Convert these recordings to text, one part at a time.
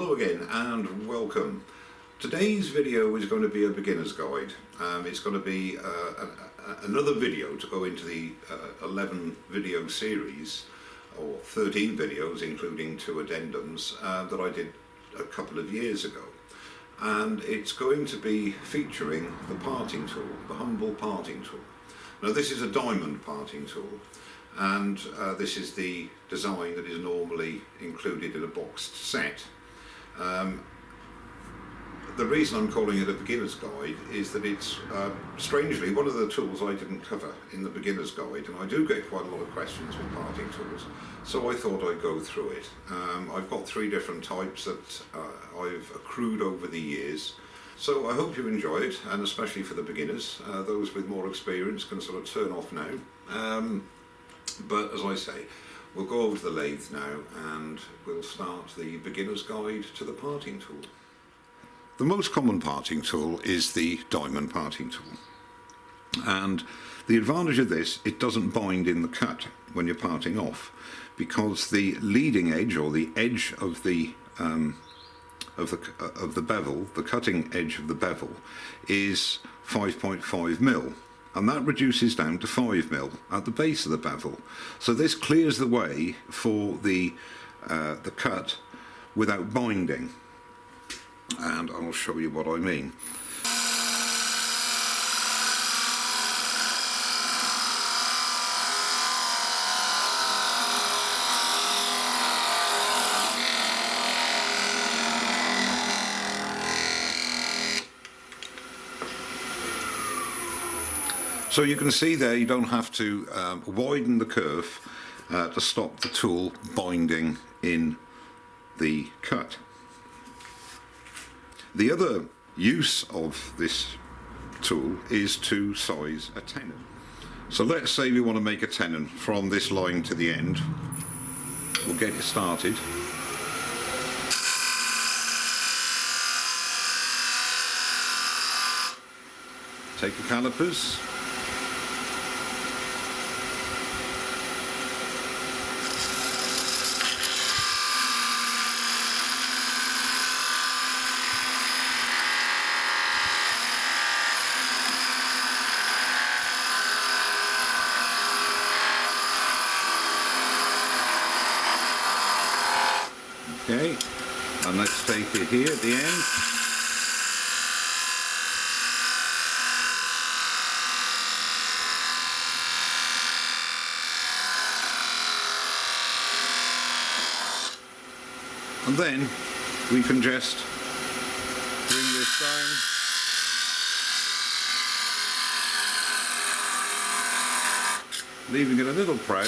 Hello again and welcome. Today's video is going to be a beginner's guide. It's going to be another video to go into the 11 video series, or 13 videos including 2 addendums that I did a couple of years ago. And it's going to be featuring the parting tool, the humble parting tool. Now this is a diamond parting tool, and this is the design that is normally included in a boxed set. The reason I'm calling it a beginner's guide is that it's strangely one of the tools I didn't cover in the beginner's guide, and I do get quite a lot of questions with parting tools, so I thought I'd go through it. I've got 3 different types that I've accrued over the years, so I hope you enjoy it, and especially for the beginners. Those with more experience can sort of turn off now, but as I say, we'll go over to the lathe now and we'll start the beginner's guide to the parting tool. The most common parting tool is the diamond parting tool, and the advantage of this, it doesn't bind in the cut when you're parting off, because the leading edge, or the edge of the bevel, the cutting edge of the bevel, is 5.5mm, and that reduces down to 5mm at the base of the bevel. So this clears the way for the cut without binding, and I'll show you what I mean. So you can see there, you don't have to widen the curve to stop the tool binding in the cut. The other use of this tool is to size a tenon. So let's say we want to make a tenon from this line to the end. We'll get it started. Take the calipers. Okay, and let's take it here at the end. And then we can just bring this down, leaving it a little proud.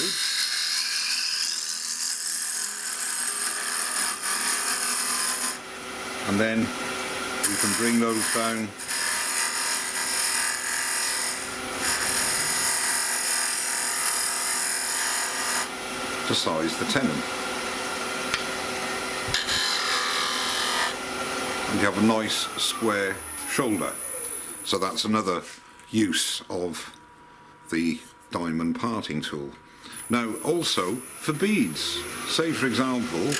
And then we can bring those down to size the tenon. And you have a nice square shoulder. So that's another use of the diamond parting tool. Now also for beads, say for example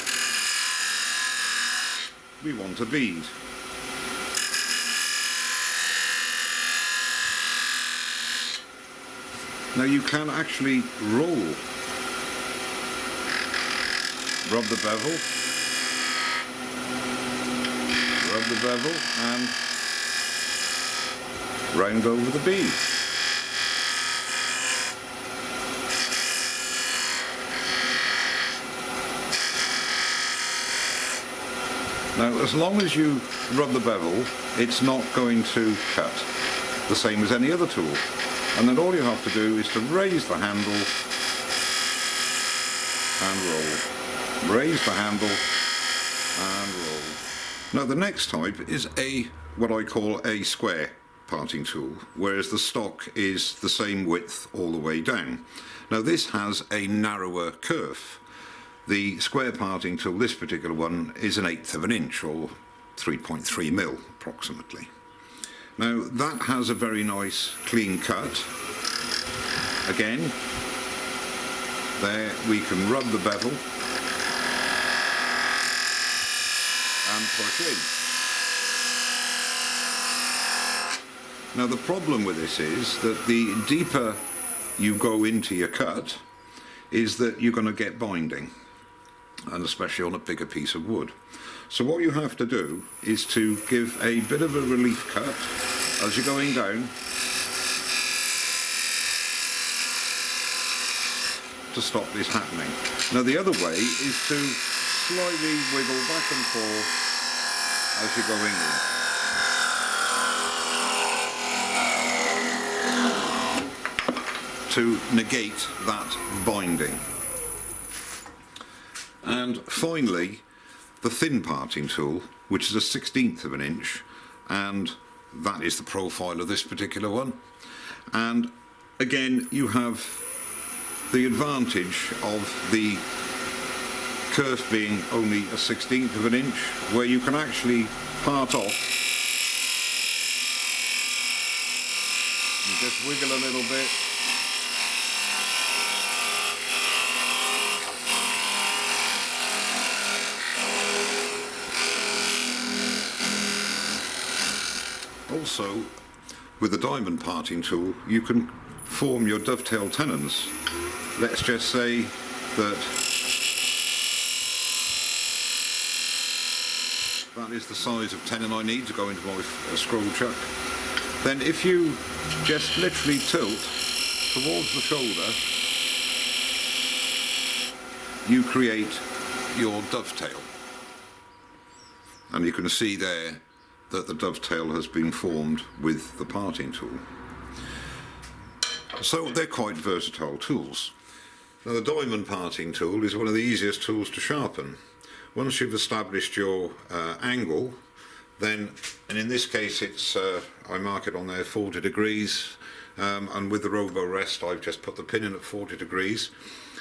we want a bead. Now you can actually rub the bevel, and round over the bead. Now, as long as you rub the bevel, it's not going to cut, the same as any other tool. And then all you have to do is to raise the handle and roll. Raise the handle and roll. Now the next type is what I call a square parting tool, whereas the stock is the same width all the way down. Now this has a narrower curve. The square parting tool, this particular one, is 1/8 of an inch, or 3.3mm approximately. Now that has a very nice clean cut. Again, there we can rub the bevel and push in. Now the problem with this is that the deeper you go into your cut is that you're going to get binding, and especially on a bigger piece of wood. So what you have to do is to give a bit of a relief cut as you're going down to stop this happening. Now the other way is to slightly wiggle back and forth as you're going in to negate that binding. And finally, the thin parting tool, which is a 1/16 of an inch, and that is the profile of this particular one. And again, you have the advantage of the kerf being only a 1/16 of an inch, where you can actually part off and just wiggle a little bit. Also, with the diamond parting tool, you can form your dovetail tenons. Let's just say that that is the size of tenon I need to go into my scroll chuck. Then if you just literally tilt towards the shoulder, you create your dovetail. And you can see there that the dovetail has been formed with the parting tool. So they're quite versatile tools. Now the diamond parting tool is one of the easiest tools to sharpen. Once you've established your angle, then, and in this case it's, I mark it on there 40 degrees, and with the robo rest I've just put the pin in at 40 degrees,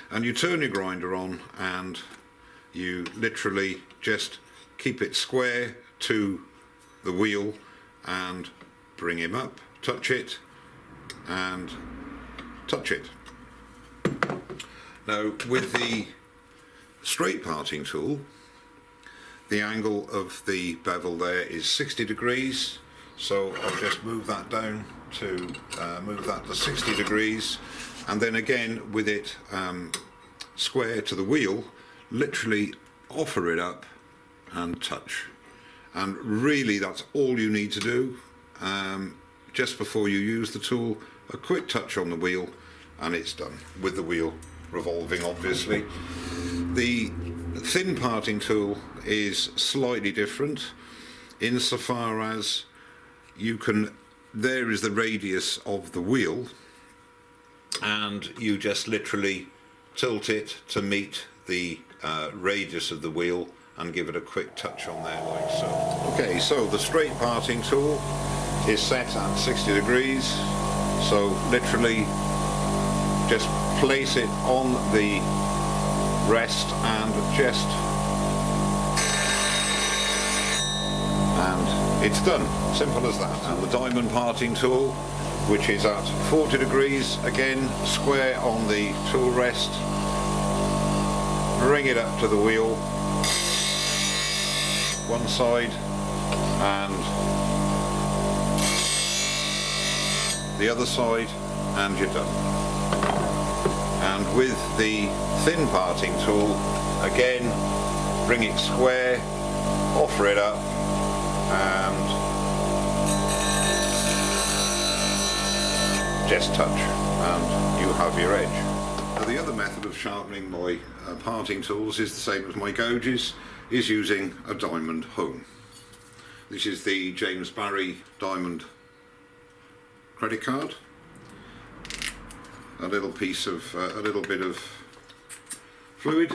and you turn your grinder on and you literally just keep it square to the wheel and bring him up, touch it and touch it. Now with the straight parting tool, the angle of the bevel there is 60 degrees, so I'll just move that down to move that to 60 degrees, and then again with it square to the wheel, literally offer it up and touch. And really that's all you need to do. Just before you use the tool, a quick touch on the wheel and it's done, with the wheel revolving obviously. The thin parting tool is slightly different insofar as you can, there is the radius of the wheel and you just literally tilt it to meet the radius of the wheel and give it a quick touch on there like so. Okay, so the straight parting tool is set at 60 degrees, so literally just place it on the rest and just, and it's done, simple as that. And the diamond parting tool, which is at 40 degrees, again square on the tool rest, bring it up to the wheel, one side and the other side, and you're done. And with the thin parting tool, again bring it square, offer it up and just touch and you have your edge. Now, the other method of sharpening my parting tools is the same as my gouges, is using a diamond hone. This is the James Barry diamond credit card. A little piece of, a little bit of fluid,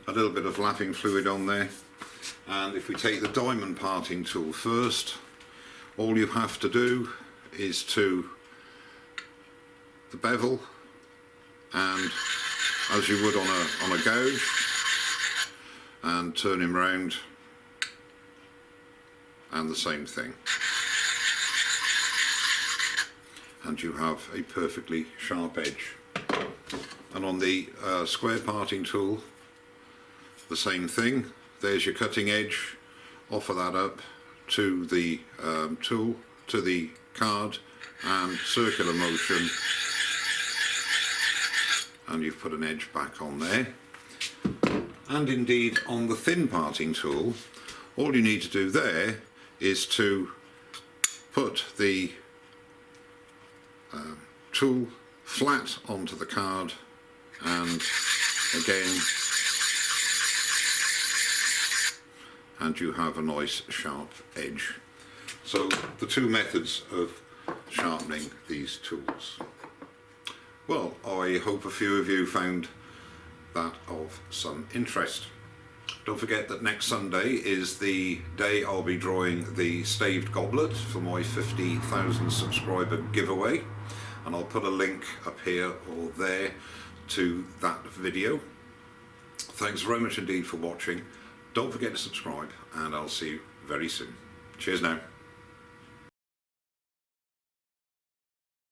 a little bit of lapping fluid on there. And if we take the diamond parting tool first, all you have to do is to the bevel, and as you would on a gouge, and turn him round, and the same thing, and you have a perfectly sharp edge. And on the square parting tool, the same thing, there's your cutting edge. Offer that up to the tool, to the card, and circular motion, and you've put an edge back on there. And indeed on the thin parting tool, all you need to do there is to put the tool flat onto the card, and again, and you have a nice sharp edge. So the two methods of sharpening these tools. Well, I hope a few of you found that of some interest. Don't forget that next Sunday is the day I'll be drawing the staved goblet for my 50,000 subscriber giveaway, and I'll put a link up here or there to that video. Thanks very much indeed for watching. Don't forget to subscribe, and I'll see you very soon. Cheers now.